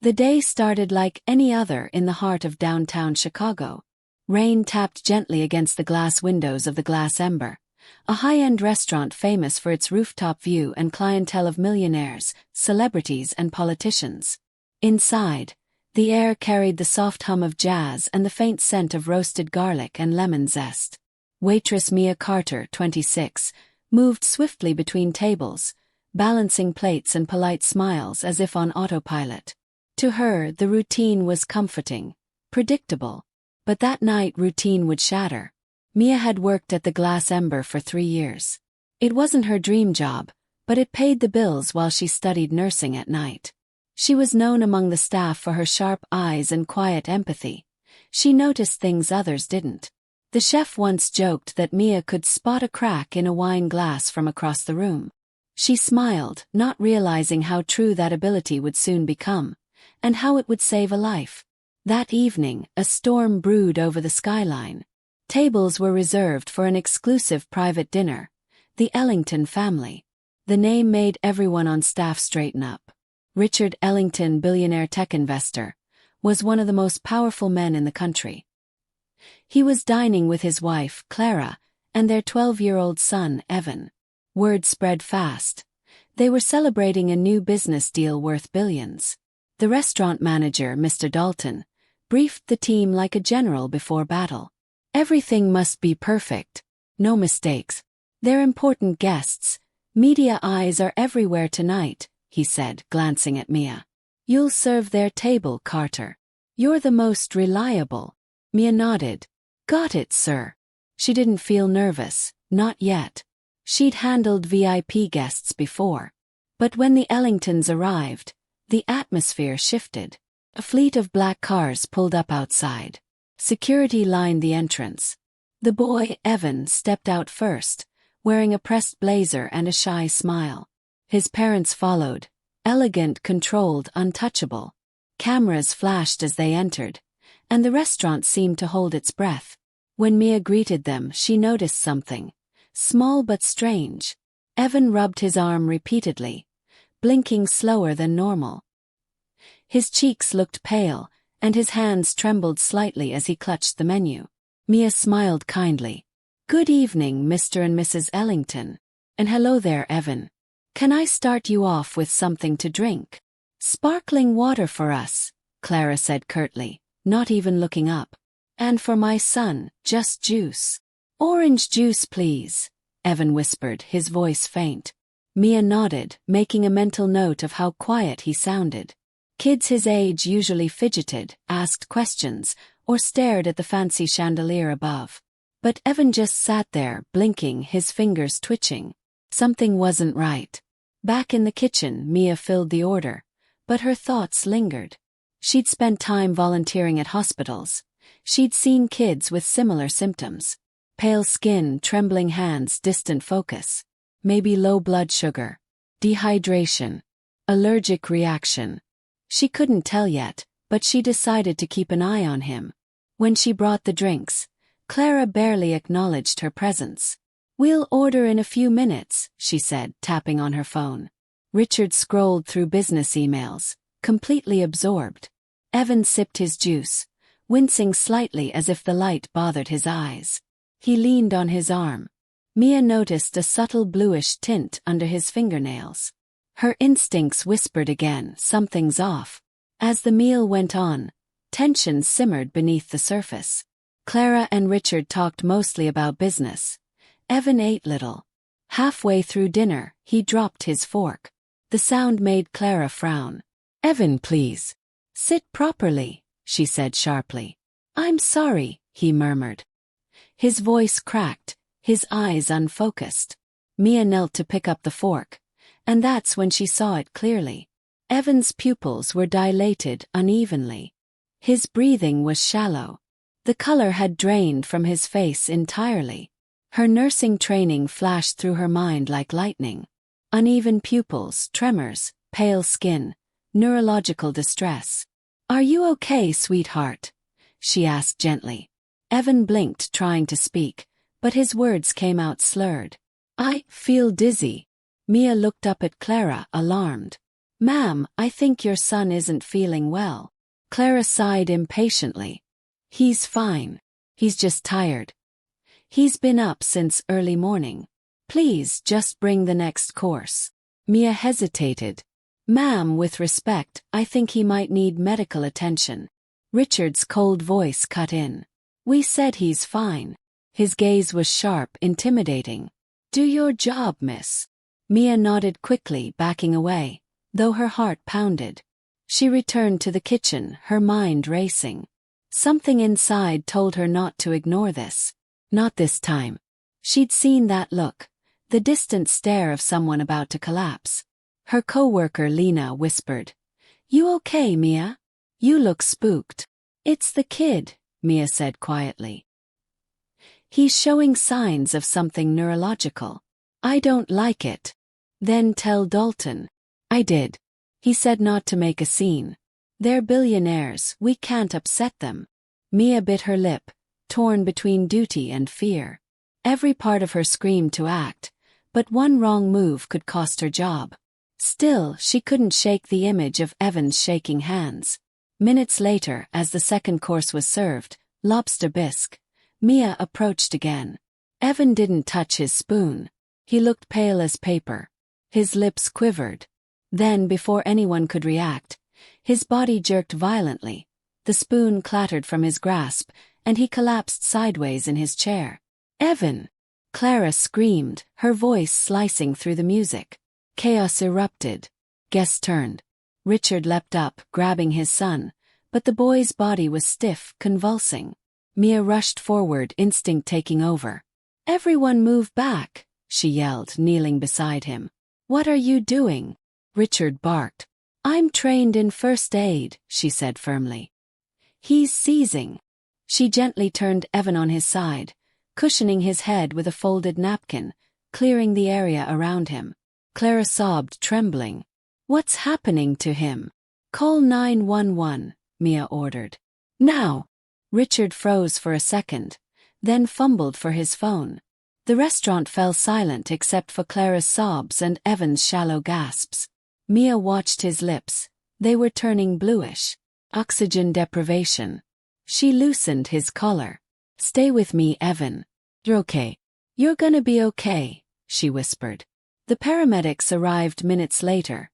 The day started like any other in the heart of downtown Chicago. Rain tapped gently against the glass windows of the Glass Ember, a high-end restaurant famous for its rooftop view and clientele of millionaires, celebrities and politicians. Inside, the air carried the soft hum of jazz and the faint scent of roasted garlic and lemon zest. Waitress Mia Carter, 26, moved swiftly between tables, balancing plates and polite smiles as if on autopilot. To her, the routine was comforting, predictable. But that night routine would shatter. Mia had worked at the Glass Ember for 3 years. It wasn't her dream job, but it paid the bills while she studied nursing at night. She was known among the staff for her sharp eyes and quiet empathy. She noticed things others didn't. The chef once joked that Mia could spot a crack in a wine glass from across the room. She smiled, not realizing how true that ability would soon become, and how it would save a life. That evening, a storm brewed over the skyline. Tables were reserved for an exclusive private dinner, the Ellington family. The name made everyone on staff straighten up. Richard Ellington, billionaire tech investor, was one of the most powerful men in the country. He was dining with his wife, Clara, and their 12-year-old son, Evan. Word spread fast. They were celebrating a new business deal worth billions. The restaurant manager, Mr. Dalton, briefed the team like a general before battle. Everything must be perfect. No mistakes. They're important guests. Media eyes are everywhere tonight, he said, glancing at Mia. You'll serve their table, Carter. You're the most reliable. Mia nodded. Got it, sir. She didn't feel nervous, not yet. She'd handled VIP guests before. But when the Ellingtons arrived, the atmosphere shifted. A fleet of black cars pulled up outside. Security lined the entrance. The boy, Evan, stepped out first, wearing a pressed blazer and a shy smile. His parents followed, elegant, controlled, untouchable. Cameras flashed as they entered, and the restaurant seemed to hold its breath. When Mia greeted them, she noticed something, small but strange. Evan rubbed his arm repeatedly, blinking slower than normal. His cheeks looked pale, and his hands trembled slightly as he clutched the menu. Mia smiled kindly. Good evening, Mr. and Mrs. Ellington. And hello there, Evan. Can I start you off with something to drink? Sparkling water for us, Clara said curtly, not even looking up. And for my son, just juice. Orange juice, please, Evan whispered, his voice faint. Mia nodded, making a mental note of how quiet he sounded. Kids his age usually fidgeted, asked questions, or stared at the fancy chandelier above. But Evan just sat there, blinking, his fingers twitching. Something wasn't right. Back in the kitchen, Mia filled the order, but her thoughts lingered. She'd spent time volunteering at hospitals. She'd seen kids with similar symptoms. Pale skin, trembling hands, distant focus. Maybe low blood sugar. Dehydration. Allergic reaction. She couldn't tell yet, but she decided to keep an eye on him. When she brought the drinks, Clara barely acknowledged her presence. We'll order in a few minutes, she said, tapping on her phone. Richard scrolled through business emails, completely absorbed. Evan sipped his juice, wincing slightly as if the light bothered his eyes. He leaned on his arm. Mia noticed a subtle bluish tint under his fingernails. Her instincts whispered again, something's off. As the meal went on, tension simmered beneath the surface. Clara and Richard talked mostly about business. Evan ate little. Halfway through dinner, he dropped his fork. The sound made Clara frown. Evan, please. Sit properly, she said sharply. I'm sorry, he murmured. His voice cracked, his eyes unfocused. Mia knelt to pick up the fork, and that's when she saw it clearly. Evan's pupils were dilated unevenly. His breathing was shallow. The color had drained from his face entirely. Her nursing training flashed through her mind like lightning. Uneven pupils, tremors, pale skin, neurological distress. Are you okay, sweetheart? She asked gently. Evan blinked, trying to speak, but his words came out slurred. I feel dizzy. Mia looked up at Clara, alarmed. "Ma'am, I think your son isn't feeling well." Clara sighed impatiently. "He's fine. He's just tired. He's been up since early morning. Please just bring the next course." Mia hesitated. "Ma'am, with respect, I think he might need medical attention." Richard's cold voice cut in. "We said he's fine." His gaze was sharp, intimidating. "Do your job, miss." Mia nodded quickly, backing away, though her heart pounded. She returned to the kitchen, her mind racing. Something inside told her not to ignore this. Not this time. She'd seen that look, the distant stare of someone about to collapse. Her co-worker Lena whispered, "You okay, Mia? You look spooked." "It's the kid," Mia said quietly. "He's showing signs of something neurological. I don't like it." "Then tell Dalton." "I did. He said not to make a scene. They're billionaires, we can't upset them." Mia bit her lip, torn between duty and fear. Every part of her screamed to act, but one wrong move could cost her job. Still, she couldn't shake the image of Evan's shaking hands. Minutes later, as the second course was served, lobster bisque, Mia approached again. Evan didn't touch his spoon. He looked pale as paper. His lips quivered. Then, before anyone could react, his body jerked violently. The spoon clattered from his grasp, and he collapsed sideways in his chair. "Evan!" Clara screamed, her voice slicing through the music. Chaos erupted. Guests turned. Richard leapt up, grabbing his son, but the boy's body was stiff, convulsing. Mia rushed forward, instinct taking over. "Everyone move back," she yelled, kneeling beside him. "What are you doing?" Richard barked. "I'm trained in first aid," she said firmly. "He's seizing." She gently turned Evan on his side, cushioning his head with a folded napkin, clearing the area around him. Clara sobbed, trembling. "What's happening to him?" "Call 911, Mia ordered. "Now!" Richard froze for a second, then fumbled for his phone. The restaurant fell silent except for Clara's sobs and Evan's shallow gasps. Mia watched his lips. They were turning bluish. Oxygen deprivation. She loosened his collar. "Stay with me, Evan. You're okay. You're gonna be okay," she whispered. The paramedics arrived minutes later,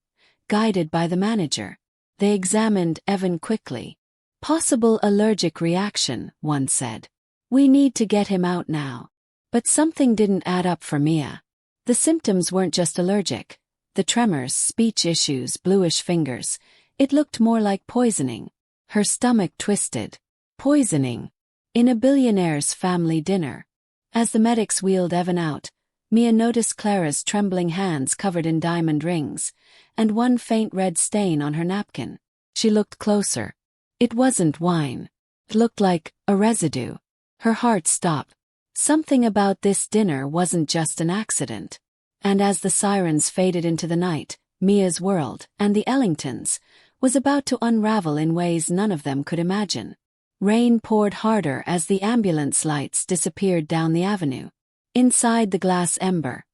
guided by the manager. They examined Evan quickly. "Possible allergic reaction," one said. "We need to get him out now." But something didn't add up for Mia. The symptoms weren't just allergic. The tremors, speech issues, bluish fingers. It looked more like poisoning. Her stomach twisted. Poisoning. In a billionaire's family dinner. As the medics wheeled Evan out, Mia noticed Clara's trembling hands covered in diamond rings, and one faint red stain on her napkin. She looked closer. It wasn't wine. It looked like a residue. Her heart stopped. Something about this dinner wasn't just an accident. And as the sirens faded into the night, Mia's world, and the Ellingtons, was about to unravel in ways none of them could imagine. Rain poured harder as the ambulance lights disappeared down the avenue. Inside the glass ember,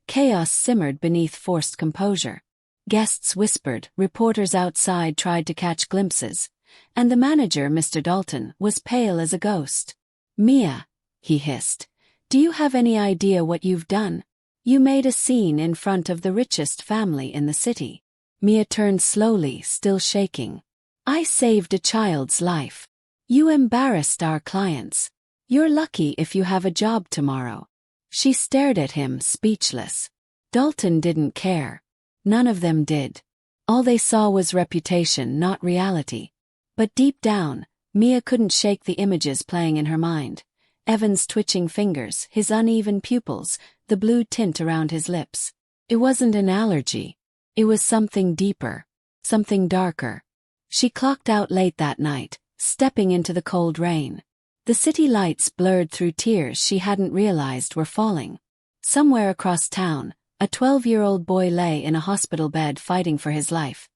chaos simmered beneath forced composure. Guests whispered, reporters outside tried to catch glimpses, and the manager, Mr. Dalton, was pale as a ghost. "Mia," he hissed, "do you have any idea what you've done? You made a scene in front of the richest family in the city." Mia turned slowly, still shaking. "I saved a child's life. You embarrassed our clients. You're lucky if you have a job tomorrow." She stared at him, speechless. Dalton didn't care. None of them did. All they saw was reputation, not reality. But deep down, Mia couldn't shake the images playing in her mind. Evan's twitching fingers, his uneven pupils, the blue tint around his lips. It wasn't an allergy. It was something deeper, something darker. She clocked out late that night, stepping into the cold rain. The city lights blurred through tears she hadn't realized were falling. Somewhere across town, a 12-year-old boy lay in a hospital bed fighting for his life,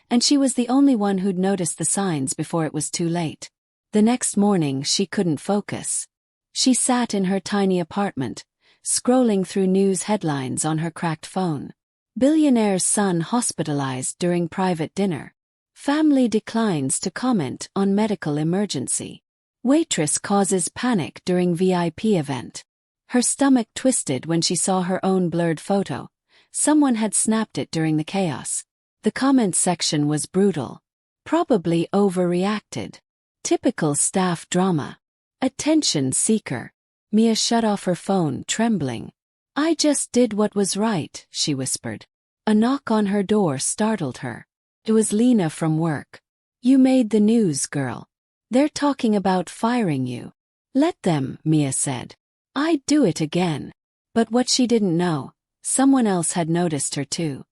and she was the only one who'd noticed the signs before it was too late. The next morning she couldn't focus. She sat in her tiny apartment, scrolling through news headlines on her cracked phone. Billionaire's son hospitalized during private dinner. Family declines to comment on medical emergency. Waitress causes panic during VIP event. Her stomach twisted when she saw her own blurred photo. Someone had snapped it during the chaos. The comments section was brutal. Probably overreacted. Typical staff drama. Attention seeker. Mia shut off her phone, trembling. I just did what was right, she whispered. A knock on her door startled her. It was Lena from work. You made the news, girl. They're talking about firing you. Let them, Mia said. I'd do it again. But what she didn't know, someone else had noticed her too.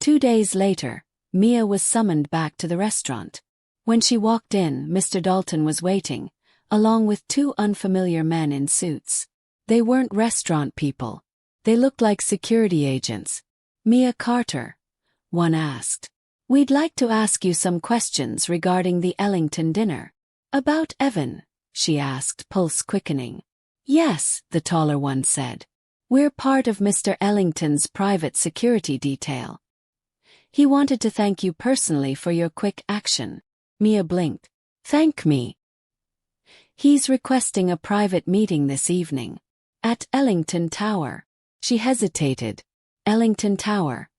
2 days later, Mia was summoned back to the restaurant. When she walked in, Mr. Dalton was waiting, along with 2 unfamiliar men in suits. They weren't restaurant people. They looked like security agents. Mia Carter, one asked. We'd like to ask you some questions regarding the Ellington dinner. About Evan, she asked, pulse quickening. Yes, the taller one said. We're part of Mr. Ellington's private security detail. He wanted to thank you personally for your quick action. Mia blinked. Thank me. He's requesting a private meeting this evening. At Ellington Tower. She hesitated. Ellington Tower.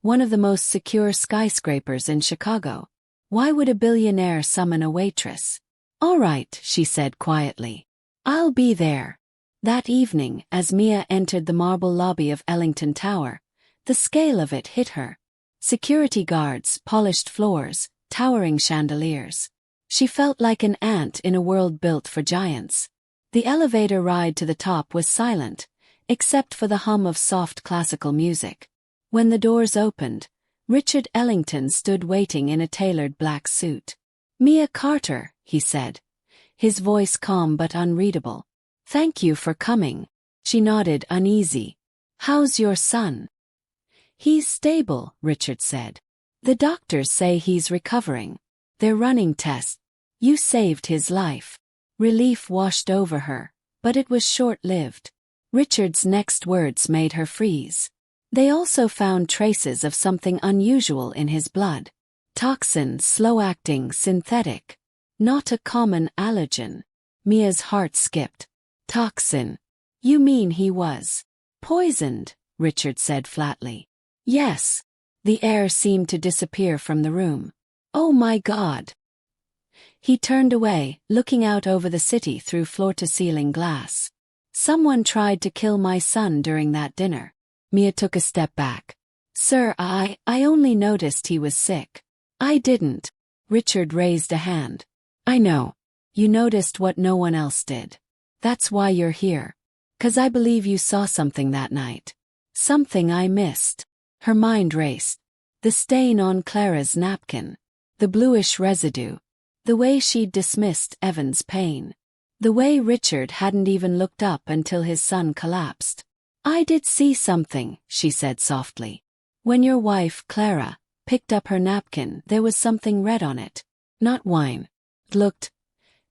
One of the most secure skyscrapers in Chicago. Why would a billionaire summon a waitress? All right, she said quietly. I'll be there. That evening, as Mia entered the marble lobby of Ellington Tower, the scale of it hit her. Security guards, polished floors, towering chandeliers. She felt like an ant in a world built for giants. The elevator ride to the top was silent, except for the hum of soft classical music. When the doors opened, Richard Ellington stood waiting in a tailored black suit. Mia Carter, he said, his voice calm but unreadable. Thank you for coming. She nodded, uneasy. How's your son? He's stable, Richard said. The doctors say he's recovering. They're running tests. You saved his life. Relief washed over her, but it was short-lived. Richard's next words made her freeze. They also found traces of something unusual in his blood. Toxin, slow-acting, synthetic. Not a common allergen. Mia's heart skipped. Toxin. You mean he was poisoned, Richard said flatly. Yes. The air seemed to disappear from the room. Oh my God. He turned away, looking out over the city through floor-to-ceiling glass. Someone tried to kill my son during that dinner. Mia took a step back. Sir, I only noticed he was sick. I didn't. Richard raised a hand. I know. You noticed what no one else did. That's why you're here. 'Cause I believe you saw something that night. Something I missed. Her mind raced. The stain on Clara's napkin. The bluish residue. The way she'd dismissed Evan's pain. The way Richard hadn't even looked up until his son collapsed. I did see something, she said softly. When your wife, Clara, picked up her napkin, there was something red on it. Not wine. It looked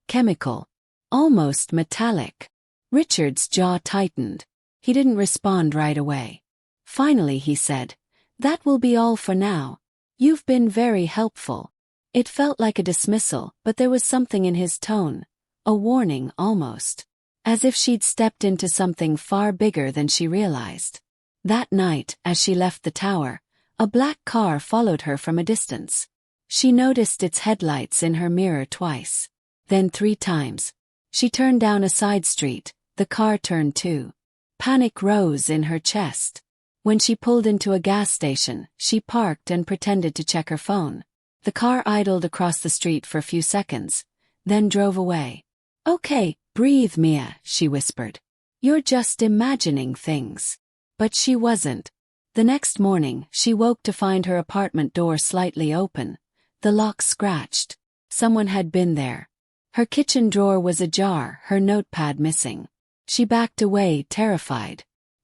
chemical. Almost metallic. Richard's jaw tightened. He didn't respond right away. Finally he said, That will be all for now. You've been very helpful. It felt like a dismissal, but there was something in his tone. A warning almost. As if she'd stepped into something far bigger than she realized. That night, as she left the tower, a black car followed her from a distance. She noticed its headlights in her mirror twice. Then 3 times. She turned down a side street, the car turned too. Panic rose in her chest. When she pulled into a gas station, she parked and pretended to check her phone. The car idled across the street for a few seconds, then drove away. Okay, breathe, Mia, she whispered. You're just imagining things. But she wasn't. The next morning, she woke to find her apartment door slightly open, the lock scratched. Someone had been there. Her kitchen drawer was ajar, her notepad missing. She backed away, terrified.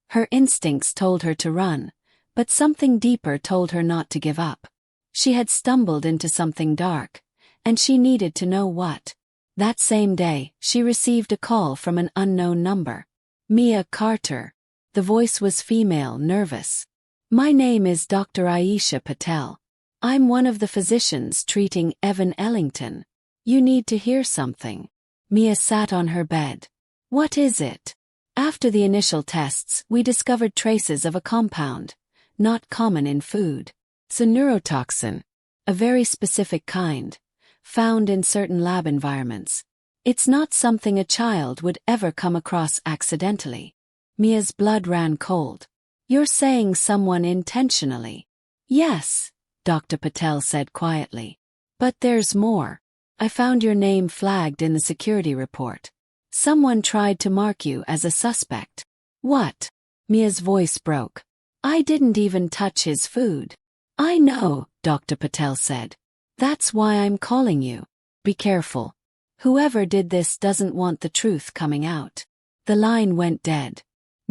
Her instincts told her to run, but something deeper told her not to give up. She had stumbled into something dark, and she needed to know what. That same day, she received a call from an unknown number. Mia Carter. The voice was female, nervous. My name is Dr. Aisha Patel. I'm one of the physicians treating Evan Ellington. You need to hear something. Mia sat on her bed. What is it? After the initial tests, we discovered traces of a compound, not common in food. It's a neurotoxin, a very specific kind, found in certain lab environments. It's not something a child would ever come across accidentally. Mia's blood ran cold. You're saying someone intentionally? Yes, Dr. Patel said quietly. But there's more. I found your name flagged in the security report. Someone tried to mark you as a suspect. What? Mia's voice broke. I didn't even touch his food. I know, Dr. Patel said. That's why I'm calling you. Be careful. Whoever did this doesn't want the truth coming out. The line went dead.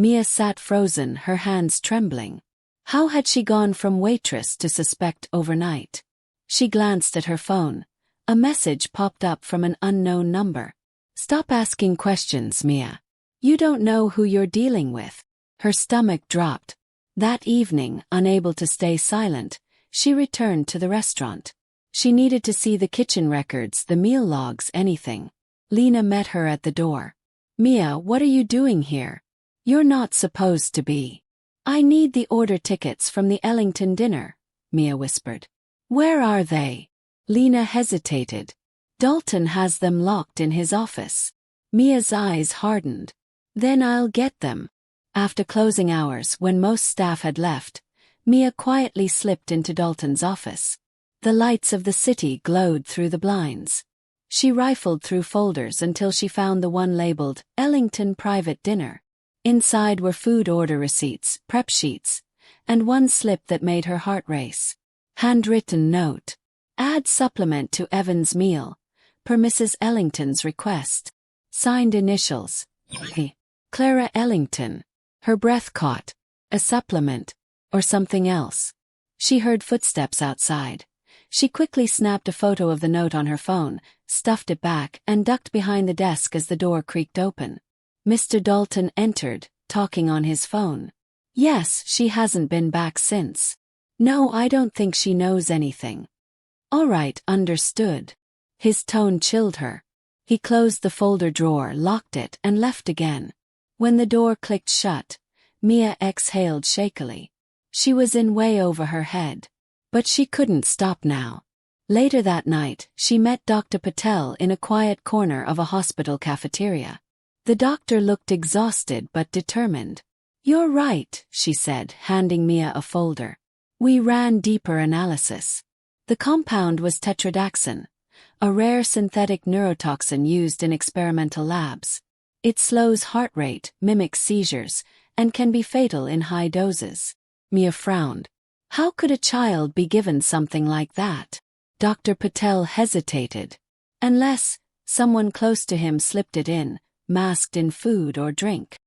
Mia sat frozen, her hands trembling. How had she gone from waitress to suspect overnight? She glanced at her phone. A message popped up from an unknown number. Stop asking questions, Mia. You don't know who you're dealing with. Her stomach dropped. That evening, unable to stay silent, she returned to the restaurant. She needed to see the kitchen records, the meal logs, anything. Lena met her at the door. Mia, what are you doing here? You're not supposed to be. I need the order tickets from the Ellington dinner, Mia whispered. Where are they? Lena hesitated. Dalton has them locked in his office. Mia's eyes hardened. Then I'll get them. After closing hours, when most staff had left, Mia quietly slipped into Dalton's office. The lights of the city glowed through the blinds. She rifled through folders until she found the one labeled Ellington Private Dinner. Inside were food order receipts, prep sheets, and one slip that made her heart race. Handwritten note. Add supplement to Evan's meal, per Mrs. Ellington's request. Signed initials. Clara Ellington. Her breath caught. A supplement. Or something else. She heard footsteps outside. She quickly snapped a photo of the note on her phone, stuffed it back, and ducked behind the desk as the door creaked open. Mr. Dalton entered, talking on his phone. Yes, she hasn't been back since. No, I don't think she knows anything. All right, understood. His tone chilled her. He closed the folder drawer, locked it, and left again. When the door clicked shut, Mia exhaled shakily. She was in way over her head. But she couldn't stop now. Later that night, she met Dr. Patel in a quiet corner of a hospital cafeteria. The doctor looked exhausted but determined. You're right, she said, handing Mia a folder. We ran deeper analysis. The compound was tetrodotoxin, a rare synthetic neurotoxin used in experimental labs. It slows heart rate, mimics seizures, and can be fatal in high doses. Mia frowned. How could a child be given something like that? Dr. Patel hesitated. Unless someone close to him slipped it in, masked in food or drink.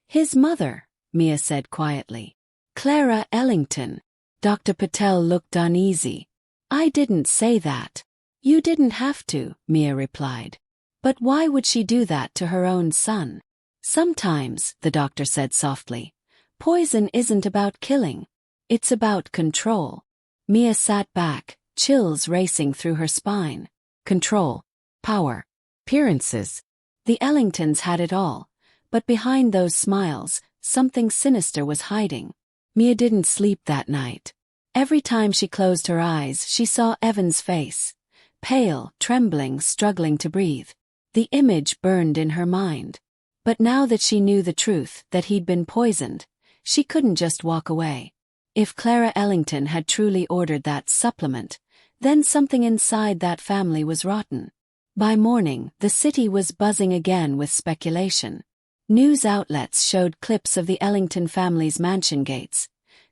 His mother, Mia said quietly. Clara Ellington. Dr. Patel looked uneasy. I didn't say that. You didn't have to, Mia replied. But why would she do that to her own son? Sometimes, the doctor said softly, poison isn't about killing. It's about control. Mia sat back, chills racing through her spine. Control. Power. Appearances. The Ellingtons had it all, but behind those smiles, something sinister was hiding. Mia didn't sleep that night. Every time she closed her eyes, she saw Evan's face. Pale, trembling, struggling to breathe. The image burned in her mind. But now that she knew the truth, that he'd been poisoned, she couldn't just walk away. If Clara Ellington had truly ordered that supplement, then something inside that family was rotten. By morning, the city was buzzing again with speculation. News outlets showed clips of the Ellington family's mansion gates,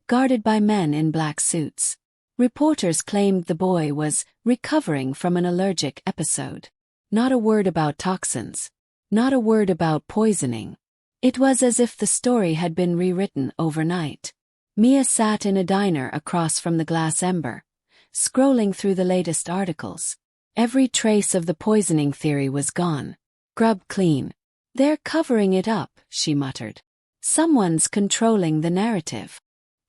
guarded by men in black suits. Reporters claimed the boy was recovering from an allergic episode. Not a word about toxins. Not a word about poisoning. It was as if the story had been rewritten overnight. Mia sat in a diner across from the glass ember, scrolling through the latest articles. Every trace of the poisoning theory was gone. Scrubbed clean. They're covering it up, she muttered. Someone's controlling the narrative.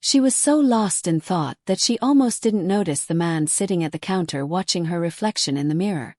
She was so lost in thought that she almost didn't notice the man sitting at the counter watching her reflection in the mirror.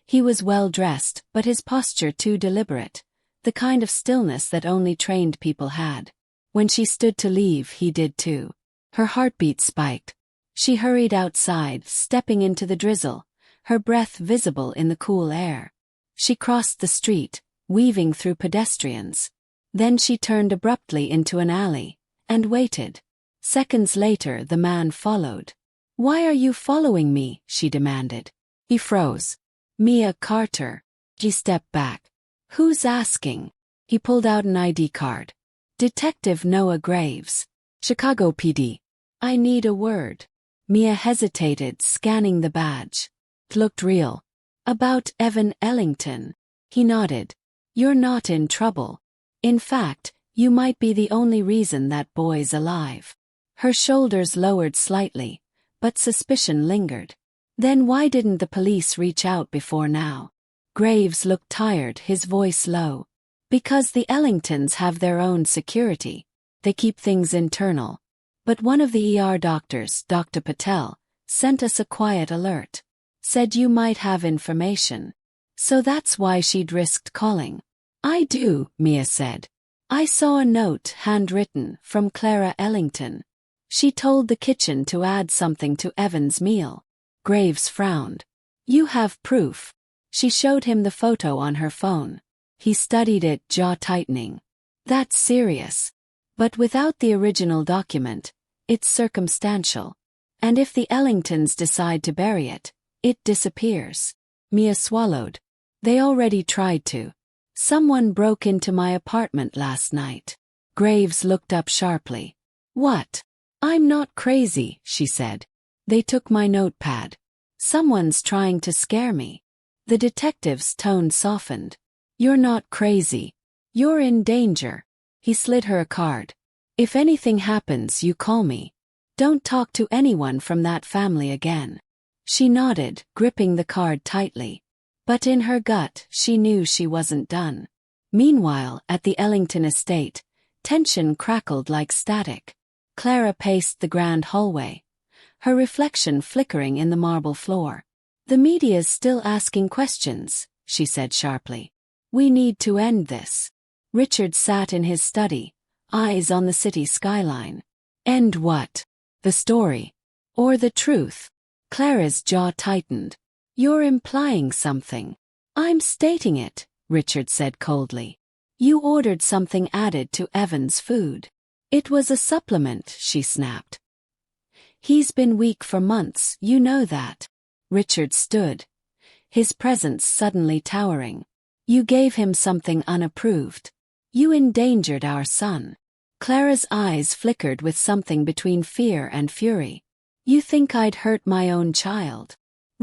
He was well dressed, but his posture too deliberate, the kind of stillness that only trained people had. When she stood to leave, he did too. Her heartbeat spiked. She hurried outside, stepping into the drizzle, her breath visible in the cool air. She crossed the street, weaving through pedestrians. Then she turned abruptly into an alley, and waited. Seconds later the man followed. "Why are you following me?" she demanded. He froze. "Mia Carter." She stepped back. "Who's asking?" He pulled out an ID card. "Detective Noah Graves. Chicago PD. I need a word." Mia hesitated, scanning the badge. It looked real. "About Evan Ellington." He nodded. "You're not in trouble. In fact, you might be the only reason that boy's alive." Her shoulders lowered slightly, but suspicion lingered. Then why didn't the police reach out before now? Graves looked tired, his voice low. "Because the Ellingtons have their own security. They keep things internal. But one of the ER doctors, Dr. Patel, sent us a quiet alert. Said you might have information. So that's why she'd risked calling." "I do," Mia said. "I saw a note, handwritten, from Clara Ellington. She told the kitchen to add something to Evan's meal." Graves frowned. "You have proof?" She showed him the photo on her phone. He studied it, jaw tightening. "That's serious. But without the original document, it's circumstantial. And if the Ellingtons decide to bury it, it disappears." Mia swallowed. "They already tried to. Someone broke into my apartment last night." Graves looked up sharply. "What?" "I'm not crazy," she said. "They took my notepad. Someone's trying to scare me." The detective's tone softened. "You're not crazy. You're in danger." He slid her a card. "If anything happens, you call me. Don't talk to anyone from that family again." She nodded, gripping the card tightly. But in her gut, she knew she wasn't done. Meanwhile, at the Ellington estate, tension crackled like static. Clara paced the grand hallway, her reflection flickering in the marble floor. "The media's still asking questions," she said sharply. "We need to end this." Richard sat in his study, eyes on the city skyline. "End what? The story? Or the truth?" Clara's jaw tightened. "You're implying something." "I'm stating it," Richard said coldly. "You ordered something added to Evan's food." "It was a supplement," she snapped. "He's been weak for months, you know that." Richard stood, his presence suddenly towering. "You gave him something unapproved. You endangered our son." Clara's eyes flickered with something between fear and fury. "You think I'd hurt my own child?"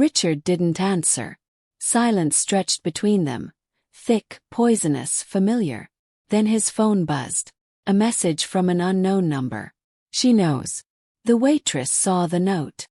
Richard didn't answer. Silence stretched between them, thick, poisonous, familiar. Then his phone buzzed. A message from an unknown number. "She knows." The waitress saw the note.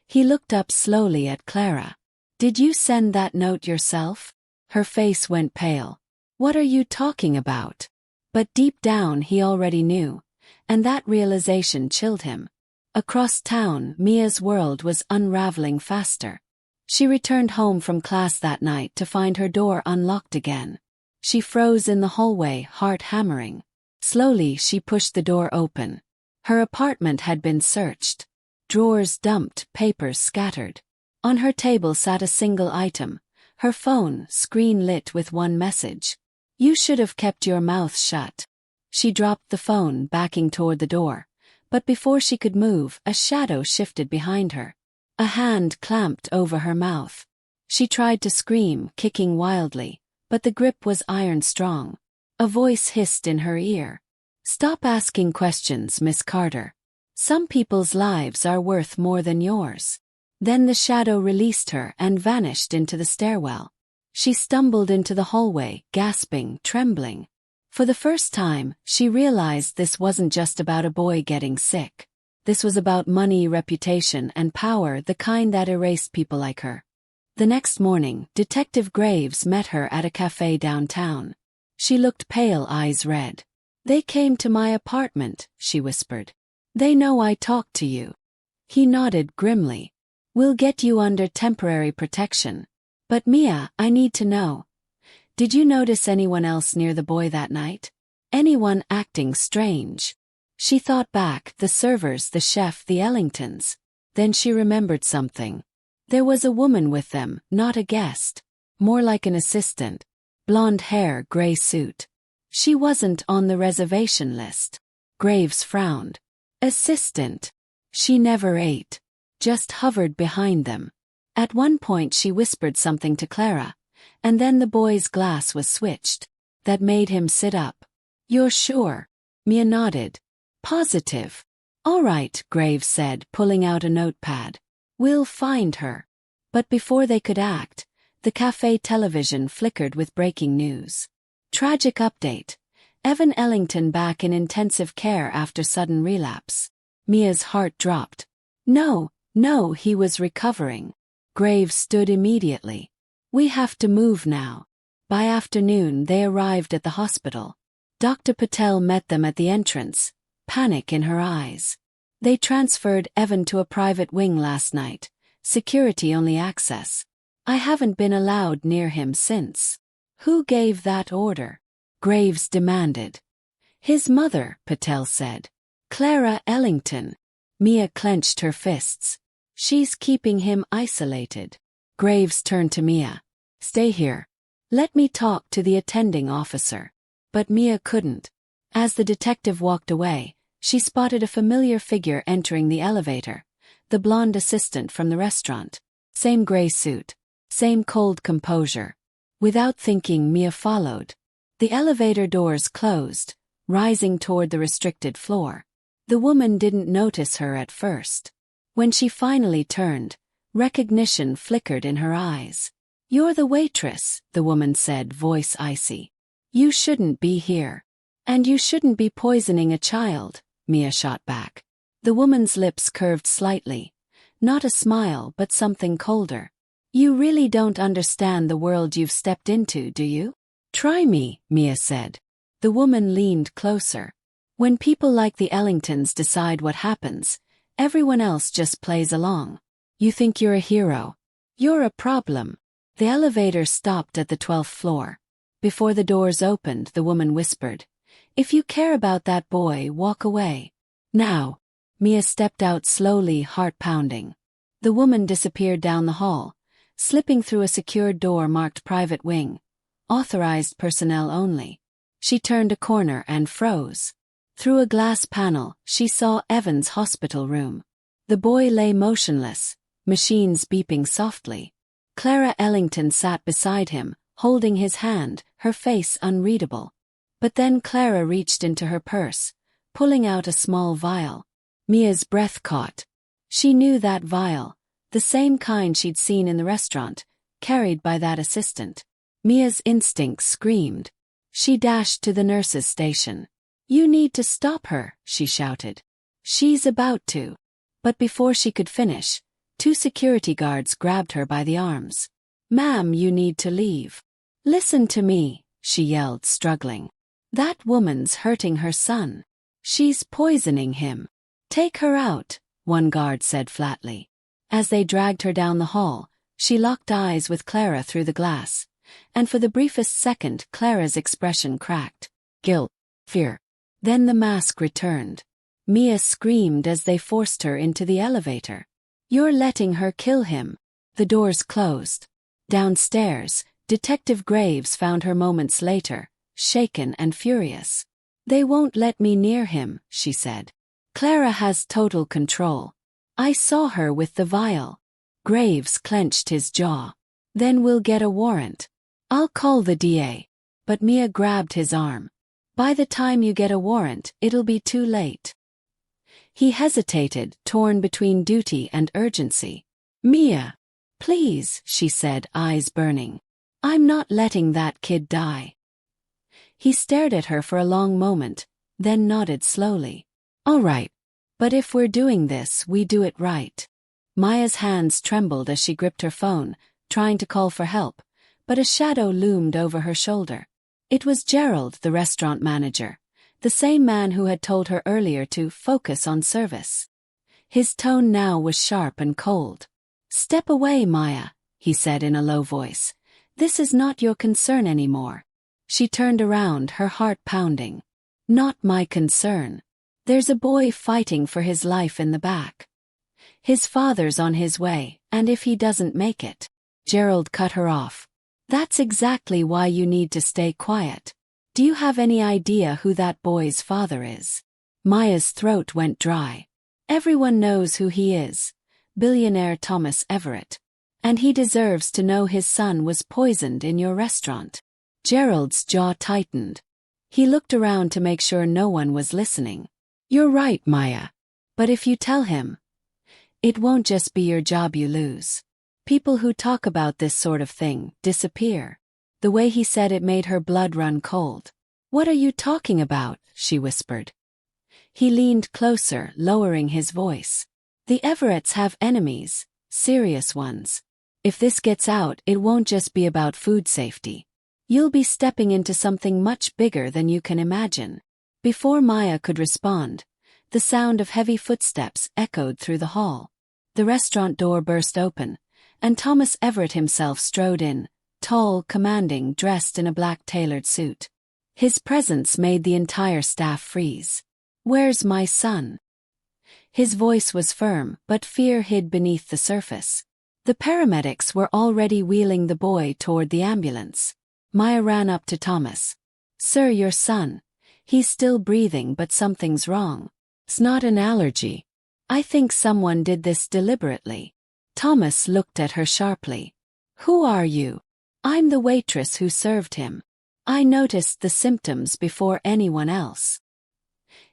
He looked up slowly at Clara. "Did you send that note yourself?" Her face went pale. "What are you talking about?" But deep down he already knew, and that realization chilled him. Across town, Mia's world was unraveling faster. She returned home from class that night to find her door unlocked again. She froze in the hallway, heart hammering. Slowly she pushed the door open. Her apartment had been searched. Drawers dumped, papers scattered. On her table sat a single item, her phone, screen lit with one message. "You should have kept your mouth shut." She dropped the phone, backing toward the door. But before she could move, a shadow shifted behind her. A hand clamped over her mouth. She tried to scream, kicking wildly, but the grip was iron strong. A voice hissed in her ear. "Stop asking questions, Miss Carter. Some people's lives are worth more than yours." Then the shadow released her and vanished into the stairwell. She stumbled into the hallway, gasping, trembling. For the first time, she realized this wasn't just about a boy getting sick. This was about money, reputation, and power, the kind that erased people like her. The next morning, Detective Graves met her at a cafe downtown. She looked pale, eyes red. They came to my apartment, she whispered. They know I talked to you. He nodded grimly. We'll get you under temporary protection. But Mia, I need to know. Did you notice anyone else near the boy that night? Anyone acting strange? She thought back, the servers, the chef, the Ellingtons. Then she remembered something. There was a woman with them, not a guest. More like an assistant. Blonde hair, gray suit. She wasn't on the reservation list. Graves frowned. Assistant. She never ate. Just hovered behind them. At one point she whispered something to Clara, and then the boy's glass was switched. That made him sit up. You're sure? Mia nodded. Positive. All right, Graves said, pulling out a notepad. We'll find her. But before they could act, the cafe television flickered with breaking news. Tragic update. Evan Ellington back in intensive care after sudden relapse. Mia's heart dropped. No, he was recovering. Graves stood immediately. We have to move now. By afternoon they arrived at the hospital. Dr. Patel met them at the entrance, panic in her eyes. They transferred Evan to a private wing last night, security-only access. I haven't been allowed near him since. Who gave that order? Graves demanded. His mother, Patel said. Clara Ellington. Mia clenched her fists. She's keeping him isolated. Graves turned to Mia. Stay here. Let me talk to the attending officer. But Mia couldn't. As the detective walked away, she spotted a familiar figure entering the elevator, the blonde assistant from the restaurant. Same gray suit. Same cold composure. Without thinking, Mia followed. The elevator doors closed, rising toward the restricted floor. The woman didn't notice her at first. When she finally turned, recognition flickered in her eyes. You're the waitress, the woman said, voice icy. You shouldn't be here. And you shouldn't be poisoning a child, Mia shot back. The woman's lips curved slightly. Not a smile, but something colder. You really don't understand the world you've stepped into, do you? Try me, Mia said. The woman leaned closer. When people like the Ellingtons decide what happens, everyone else just plays along. You think you're a hero. You're a problem. The elevator stopped at the 12th floor. Before the doors opened, the woman whispered, If you care about that boy, walk away. Now. Mia stepped out slowly, heart pounding. The woman disappeared down the hall, slipping through a secured door marked Private Wing. Authorized personnel only. She turned a corner and froze. Through a glass panel, she saw Evan's hospital room. The boy lay motionless, machines beeping softly. Clara Ellington sat beside him, holding his hand, her face unreadable. But then Clara reached into her purse, pulling out a small vial. Mia's breath caught. She knew that vial, the same kind she'd seen in the restaurant, carried by that assistant. Mia's instincts screamed. She dashed to the nurse's station. You need to stop her, she shouted. She's about to. But before she could finish, 2 security guards grabbed her by the arms. Ma'am, you need to leave. Listen to me, she yelled, struggling. That woman's hurting her son. She's poisoning him. Take her out, one guard said flatly. As they dragged her down the hall, she locked eyes with Clara through the glass, and for the briefest second Clara's expression cracked. Guilt. Fear. Then the mask returned. Mia screamed as they forced her into the elevator. You're letting her kill him. The doors closed. Downstairs, Detective Graves found her moments later, shaken and furious. They won't let me near him, she said. Clara has total control. I saw her with the vial. Graves clenched his jaw. Then we'll get a warrant. I'll call the DA. But Mia grabbed his arm. By the time you get a warrant, it'll be too late. He hesitated, torn between duty and urgency. Mia. Please, she said, eyes burning. I'm not letting that kid die. He stared at her for a long moment, then nodded slowly. All right. But if we're doing this, we do it right. Maya's hands trembled as she gripped her phone, trying to call for help, but a shadow loomed over her shoulder. It was Gerald, the restaurant manager, The same man who had told her earlier to focus on service. His tone now was sharp and cold. "Step away, Maya," he said in a low voice. "This is not your concern anymore." She turned around, her heart pounding. "Not my concern. There's a boy fighting for his life in the back. His father's on his way, and if he doesn't make it..." Gerald cut her off. "That's exactly why you need to stay quiet. Do you have any idea who that boy's father is?" Maya's throat went dry. "Everyone knows who he is. Billionaire Thomas Everett. And he deserves to know his son was poisoned in your restaurant." Gerald's jaw tightened. He looked around to make sure no one was listening. "You're right, Maya. But if you tell him, it won't just be your job you lose. People who talk about this sort of thing disappear." The way he said it made her blood run cold. "What are you talking about?" she whispered. He leaned closer, lowering his voice. "The Everetts have enemies, serious ones. If this gets out, it won't just be about food safety. You'll be stepping into something much bigger than you can imagine." Before Maya could respond, the sound of heavy footsteps echoed through the hall. The restaurant door burst open, and Thomas Everett himself strode in, tall, commanding, dressed in a black tailored suit. His presence made the entire staff freeze. "Where's my son?" His voice was firm, but fear hid beneath the surface. The paramedics were already wheeling the boy toward the ambulance. Maya ran up to Thomas. "Sir, your son. He's still breathing, but something's wrong. It's not an allergy. I think someone did this deliberately." Thomas looked at her sharply. "Who are you?" "I'm the waitress who served him. I noticed the symptoms before anyone else."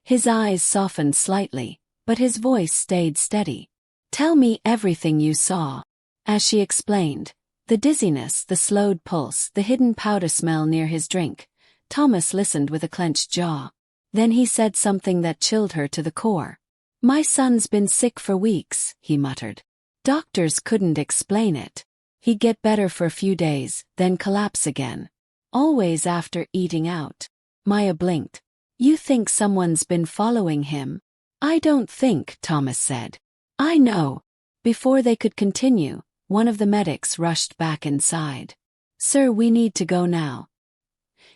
His eyes softened slightly, but his voice stayed steady. "Tell me everything you saw." As she explained, the dizziness, the slowed pulse, the hidden powder smell near his drink, Thomas listened with a clenched jaw. Then he said something that chilled her to the core. "My son's been sick for weeks," he muttered. "Doctors couldn't explain it. He'd get better for a few days, then collapse again. Always after eating out." Maya blinked. "You think someone's been following him?" "I don't think," Thomas said. "I know." Before they could continue, one of the medics rushed back inside. "Sir, we need to go now.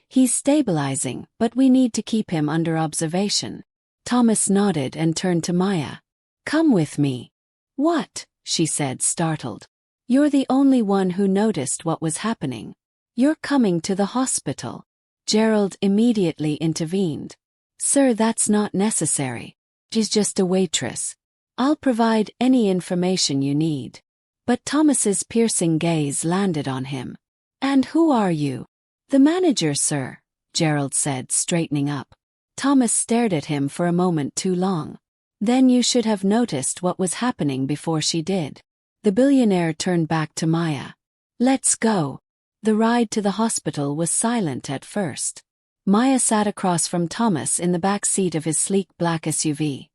He's stabilizing, but we need to keep him under observation." Thomas nodded and turned to Maya. "Come with me." "What?" she said, startled. "You're the only one who noticed what was happening. You're coming to the hospital." Gerald immediately intervened. "Sir, that's not necessary. She's just a waitress. I'll provide any information you need." But Thomas's piercing gaze landed on him. "And who are you?" "The manager, sir," Gerald said, straightening up. Thomas stared at him for a moment too long. "Then you should have noticed what was happening before she did." The billionaire turned back to Maya. "Let's go." The ride to the hospital was silent at first. Maya sat across from Thomas in the back seat of his sleek black SUV.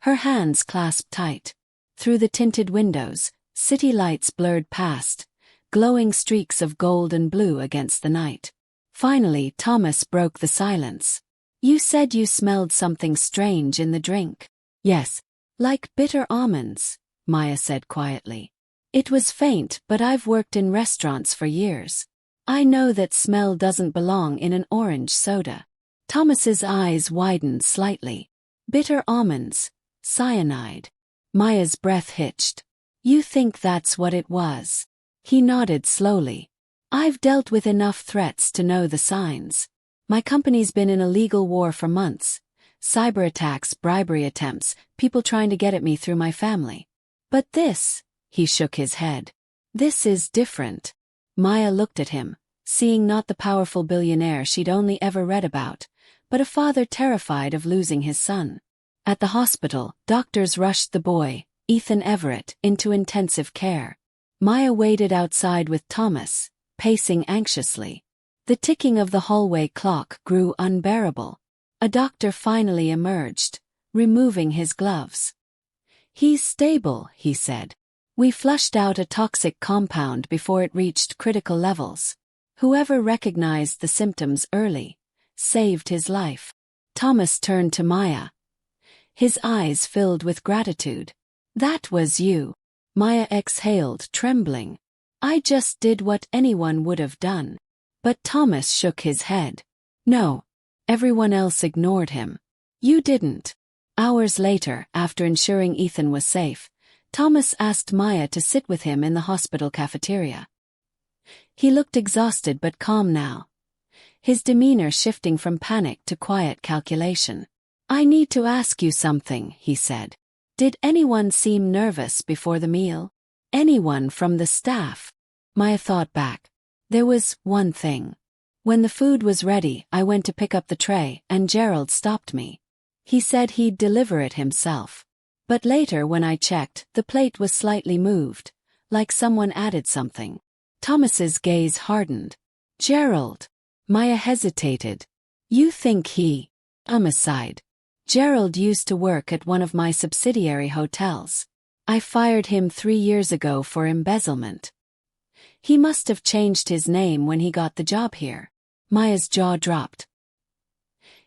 Her hands clasped tight. Through the tinted windows, city lights blurred past, glowing streaks of gold and blue against the night. Finally, Thomas broke the silence. "You said you smelled something strange in the drink." "Yes. Like bitter almonds," Maya said quietly. "It was faint, but I've worked in restaurants for years. I know that smell doesn't belong in an orange soda." Thomas's eyes widened slightly. "Bitter almonds. Cyanide." Maya's breath hitched. "You think that's what it was?" He nodded slowly. "I've dealt with enough threats to know the signs. My company's been in a legal war for months. Cyber attacks, bribery attempts, people trying to get at me through my family. But this," he shook his head. "This is different." Maya looked at him, seeing not the powerful billionaire she'd only ever read about, but a father terrified of losing his son. At the hospital, doctors rushed the boy, Ethan Everett, into intensive care. Maya waited outside with Thomas, pacing anxiously. The ticking of the hallway clock grew unbearable. A doctor finally emerged, removing his gloves. "He's stable," he said. "We flushed out a toxic compound before it reached critical levels. Whoever recognized the symptoms early saved his life." Thomas turned to Maya. His eyes filled with gratitude. That was you. Maya exhaled, trembling. I just did what anyone would have done. But Thomas shook his head. No. Everyone else ignored him. You didn't. Hours later, after ensuring Ethan was safe, Thomas asked Maya to sit with him in the hospital cafeteria. He looked exhausted but calm now, his demeanor shifting from panic to quiet calculation. I need to ask you something, he said. Did anyone seem nervous before the meal? Anyone from the staff? Maya thought back. There was one thing. When the food was ready, I went to pick up the tray, and Gerald stopped me. He said he'd deliver it himself. But later when I checked, the plate was slightly moved, like someone added something. Thomas's gaze hardened. Gerald. Maya hesitated. You think he... Aside. Gerald used to work at one of my subsidiary hotels. I fired him 3 years ago for embezzlement. He must have changed his name when he got the job here. Maya's jaw dropped.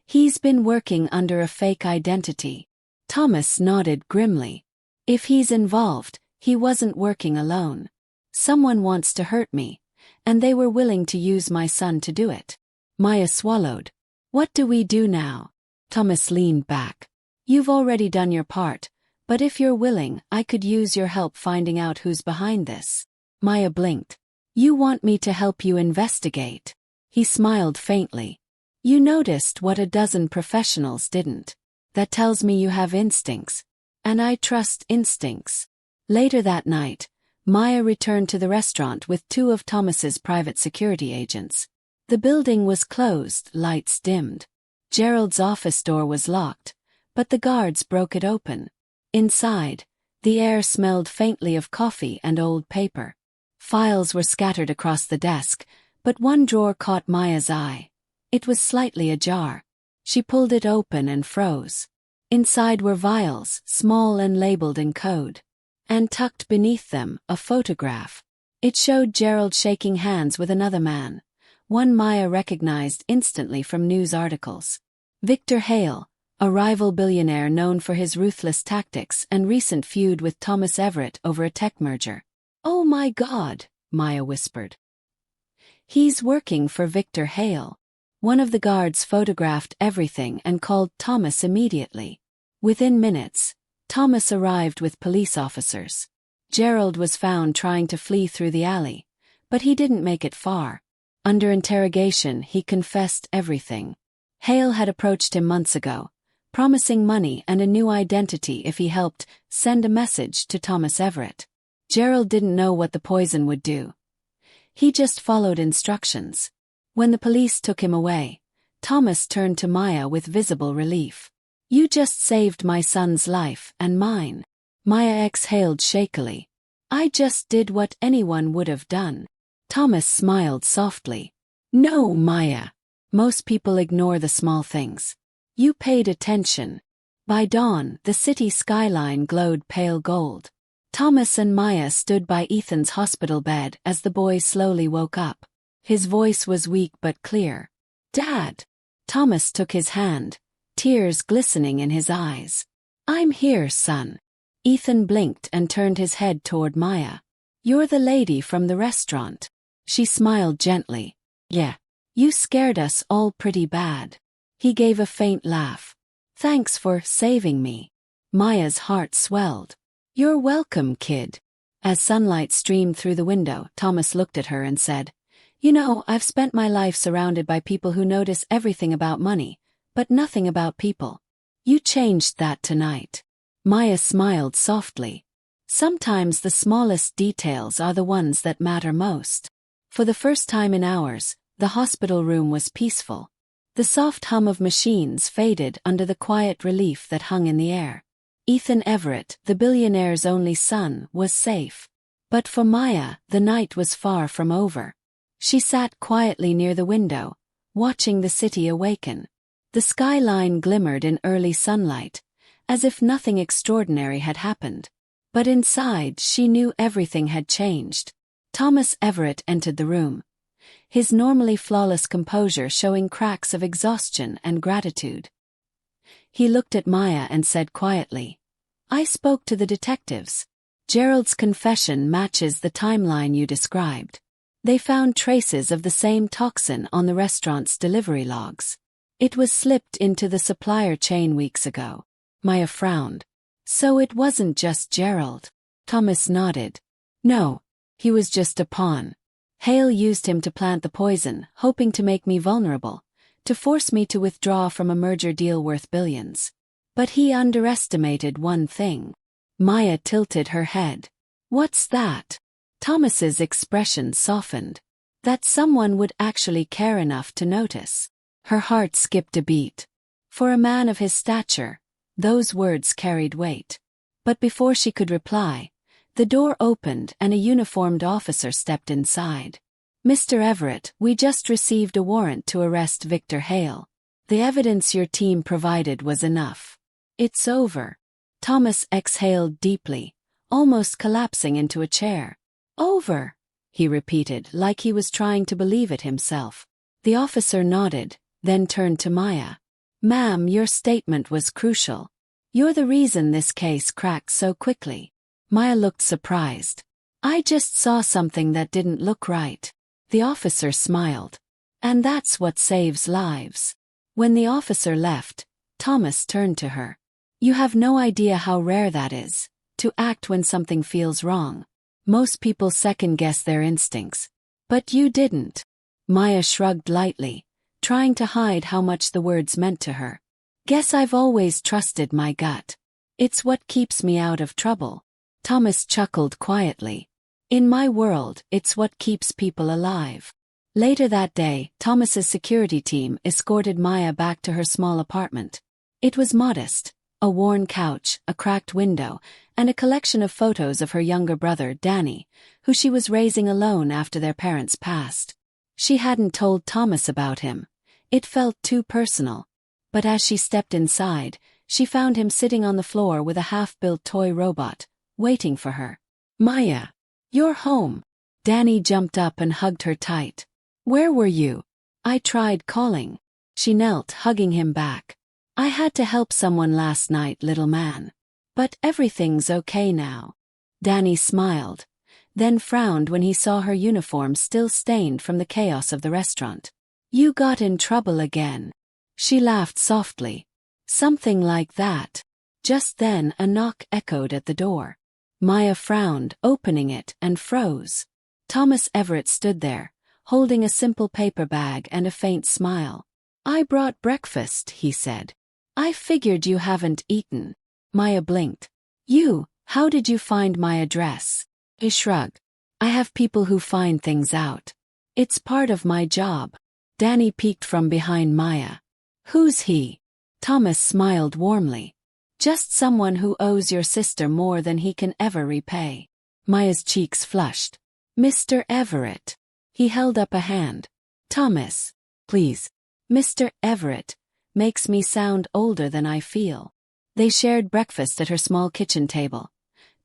He's been working under a fake identity. Thomas nodded grimly. If he's involved, he wasn't working alone. Someone wants to hurt me, and they were willing to use my son to do it. Maya swallowed. What do we do now? Thomas leaned back. You've already done your part, but if you're willing, I could use your help finding out who's behind this. Maya blinked. You want me to help you investigate? He smiled faintly. You noticed what a dozen professionals didn't. That tells me you have instincts. And I trust instincts. Later that night, Maya returned to the restaurant with 2 of Thomas's private security agents. The building was closed, lights dimmed. Gerald's office door was locked, but the guards broke it open. Inside, the air smelled faintly of coffee and old paper. Files were scattered across the desk, but one drawer caught Maya's eye. It was slightly ajar. She pulled it open and froze. Inside were vials, small and labeled in code. And tucked beneath them, a photograph. It showed Gerald shaking hands with another man, one Maya recognized instantly from news articles. Victor Hale, a rival billionaire known for his ruthless tactics and recent feud with Thomas Everett over a tech merger. Oh my God, Maya whispered. He's working for Victor Hale. One of the guards photographed everything and called Thomas immediately. Within minutes, Thomas arrived with police officers. Gerald was found trying to flee through the alley, but he didn't make it far. Under interrogation, he confessed everything. Hale had approached him months ago, promising money and a new identity if he helped send a message to Thomas Everett. Gerald didn't know what the poison would do. He just followed instructions. When the police took him away, Thomas turned to Maya with visible relief. You just saved my son's life and mine. Maya exhaled shakily. I just did what anyone would have done. Thomas smiled softly. No, Maya. Most people ignore the small things. You paid attention. By dawn, the city skyline glowed pale gold. Thomas and Maya stood by Ethan's hospital bed as the boy slowly woke up. His voice was weak but clear. Dad! Thomas took his hand, tears glistening in his eyes. I'm here, son. Ethan blinked and turned his head toward Maya. You're the lady from the restaurant. She smiled gently. Yeah. You scared us all pretty bad. He gave a faint laugh. Thanks for saving me. Maya's heart swelled. You're welcome, kid. As sunlight streamed through the window, Thomas looked at her and said, You know, I've spent my life surrounded by people who notice everything about money, but nothing about people. You changed that tonight. Maya smiled softly. Sometimes the smallest details are the ones that matter most. For the first time in hours, the hospital room was peaceful. The soft hum of machines faded under the quiet relief that hung in the air. Ethan Everett, the billionaire's only son, was safe. But for Maya, the night was far from over. She sat quietly near the window, watching the city awaken. The skyline glimmered in early sunlight, as if nothing extraordinary had happened. But inside she knew everything had changed. Thomas Everett entered the room, his normally flawless composure showing cracks of exhaustion and gratitude. He looked at Maya and said quietly, "I spoke to the detectives. Gerald's confession matches the timeline you described. They found traces of the same toxin on the restaurant's delivery logs. It was slipped into the supplier chain weeks ago." Maya frowned. "So it wasn't just Gerald?" Thomas nodded. "No. He was just a pawn. Hale used him to plant the poison, hoping to make me vulnerable, to force me to withdraw from a merger deal worth billions. But he underestimated one thing." Maya tilted her head. "What's that?" Thomas's expression softened. "That someone would actually care enough to notice." Her heart skipped a beat. For a man of his stature, those words carried weight. But before she could reply, the door opened and a uniformed officer stepped inside. "Mr. Everett, we just received a warrant to arrest Victor Hale. The evidence your team provided was enough." "It's over." Thomas exhaled deeply, almost collapsing into a chair. "Over," he repeated like he was trying to believe it himself. The officer nodded, then turned to Maya. "Ma'am, your statement was crucial. You're the reason this case cracked so quickly." Maya looked surprised. "I just saw something that didn't look right." The officer smiled. "And that's what saves lives." When the officer left, Thomas turned to her. "You have no idea how rare that is, to act when something feels wrong. Most people second-guess their instincts. But you didn't." Maya shrugged lightly, trying to hide how much the words meant to her. "Guess I've always trusted my gut. It's what keeps me out of trouble." Thomas chuckled quietly. "In my world, it's what keeps people alive." Later that day, Thomas's security team escorted Maya back to her small apartment. It was modest, a worn couch, a cracked window, and a collection of photos of her younger brother, Danny, who she was raising alone after their parents passed. She hadn't told Thomas about him. It felt too personal. But as she stepped inside, she found him sitting on the floor with a half-built toy robot, waiting for her. "Maya, you're home." Danny jumped up and hugged her tight. "Where were you?" "I tried calling." She knelt, hugging him back. "I had to help someone last night, little man. But everything's okay now." Danny smiled, then frowned when he saw her uniform still stained from the chaos of the restaurant. "You got in trouble again." She laughed softly. "Something like that." Just then a knock echoed at the door. Maya frowned, opening it, and froze. Thomas Everett stood there, holding a simple paper bag and a faint smile. "I brought breakfast," he said. "I figured you haven't eaten." Maya blinked. How did you find my address?" He shrugged. "I have people who find things out. It's part of my job." Danny peeked from behind Maya. "Who's he?" Thomas smiled warmly. "Just someone who owes your sister more than he can ever repay." Maya's cheeks flushed. "Mr. Everett." He held up a hand. "Thomas, please." "Mr. Everett makes me sound older than I feel." They shared breakfast at her small kitchen table.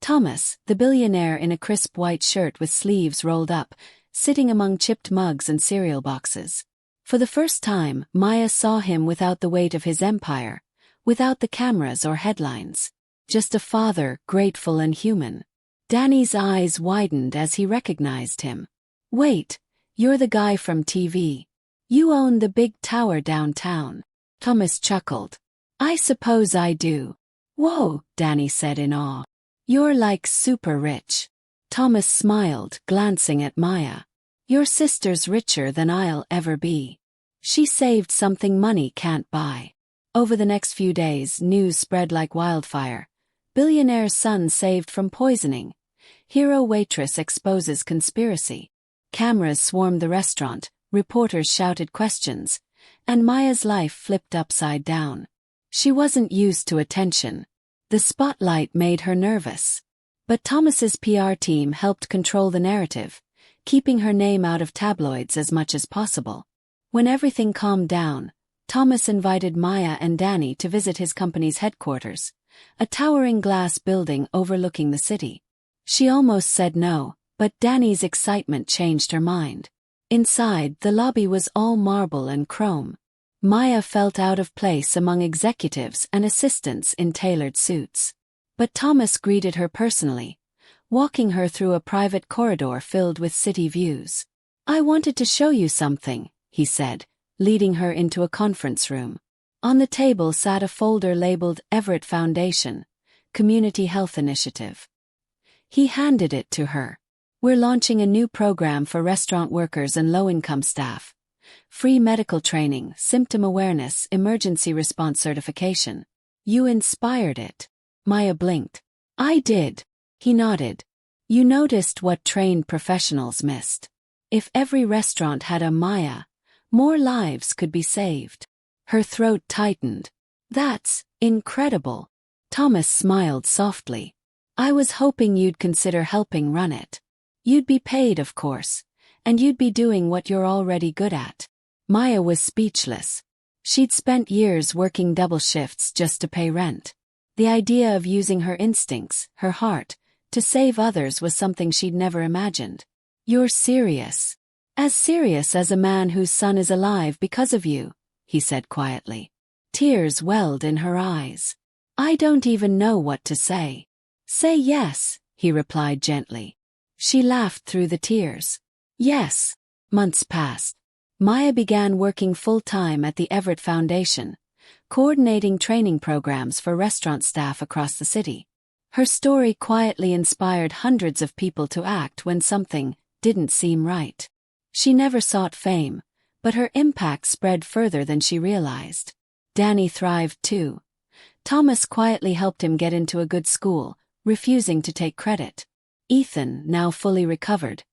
Thomas, the billionaire in a crisp white shirt with sleeves rolled up, sitting among chipped mugs and cereal boxes. For the first time, Maya saw him without the weight of his empire, without the cameras or headlines. Just a father, grateful and human. Danny's eyes widened as he recognized him. "Wait, you're the guy from TV. You own the big tower downtown." Thomas chuckled. "I suppose I do." "Whoa," Danny said in awe. "You're like super rich." Thomas smiled, glancing at Maya. "Your sister's richer than I'll ever be. She saved something money can't buy." Over the next few days, news spread like wildfire. Billionaire's son saved from poisoning. Hero waitress exposes conspiracy. Cameras swarmed the restaurant, reporters shouted questions, and Maya's life flipped upside down. She wasn't used to attention. The spotlight made her nervous. But Thomas's PR team helped control the narrative, keeping her name out of tabloids as much as possible. When everything calmed down, Thomas invited Maya and Danny to visit his company's headquarters, a towering glass building overlooking the city. She almost said no, but Danny's excitement changed her mind. Inside, the lobby was all marble and chrome. Maya felt out of place among executives and assistants in tailored suits. But Thomas greeted her personally, walking her through a private corridor filled with city views. "I wanted to show you something," he said, leading her into a conference room. On the table sat a folder labeled Everett Foundation, Community Health Initiative. He handed it to her. "We're launching a new program for restaurant workers and low-income staff. Free medical training, symptom awareness, emergency response certification. You inspired it." Maya blinked. "I did." He nodded. "You noticed what trained professionals missed. If every restaurant had a Maya, more lives could be saved." Her throat tightened. "That's incredible." Thomas smiled softly. "I was hoping you'd consider helping run it. You'd be paid, of course, and you'd be doing what you're already good at." Maya was speechless. She'd spent years working double shifts just to pay rent. The idea of using her instincts, her heart, to save others was something she'd never imagined. "You're serious. As serious as a man whose son is alive because of you," he said quietly. Tears welled in her eyes. "I don't even know what to say." "Say yes," he replied gently. She laughed through the tears. "Yes." Months passed. Maya began working full-time at the Everett Foundation, coordinating training programs for restaurant staff across the city. Her story quietly inspired hundreds of people to act when something didn't seem right. She never sought fame, but her impact spread further than she realized. Danny thrived too. Thomas quietly helped him get into a good school, refusing to take credit. Ethan, now fully recovered,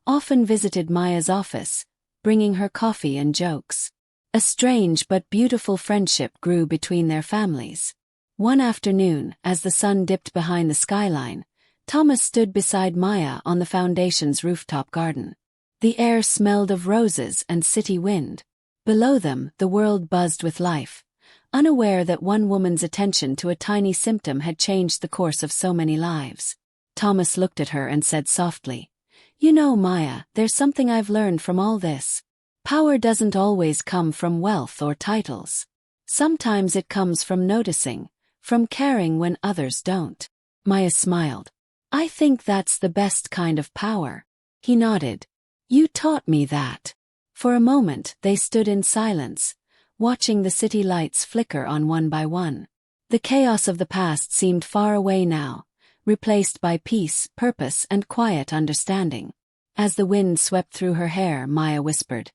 often visited Maya's office, bringing her coffee and jokes. A strange but beautiful friendship grew between their families. One afternoon, as the sun dipped behind the skyline, Thomas stood beside Maya on the foundation's rooftop garden. The air smelled of roses and city wind. Below them, the world buzzed with life, unaware that one woman's attention to a tiny symptom had changed the course of so many lives. Thomas looked at her and said softly, "You know, Maya, there's something I've learned from all this. Power doesn't always come from wealth or titles. Sometimes it comes from noticing, from caring when others don't." Maya smiled. "I think that's the best kind of power." He nodded. "You taught me that." For a moment, they stood in silence, watching the city lights flicker on one by one. The chaos of the past seemed far away now, replaced by peace, purpose, and quiet understanding. As the wind swept through her hair, Maya whispered,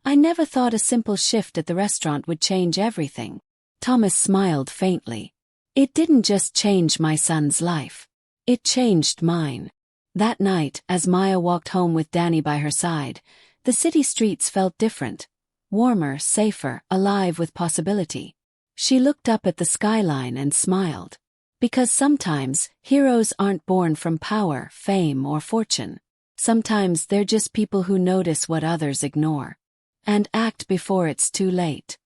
"I never thought a simple shift at the restaurant would change everything." Thomas smiled faintly. "It didn't just change my son's life. It changed mine." That night, as Maya walked home with Danny by her side, the city streets felt different, warmer, safer, alive with possibility. She looked up at the skyline and smiled. Because sometimes, heroes aren't born from power, fame, or fortune. Sometimes they're just people who notice what others ignore and act before it's too late.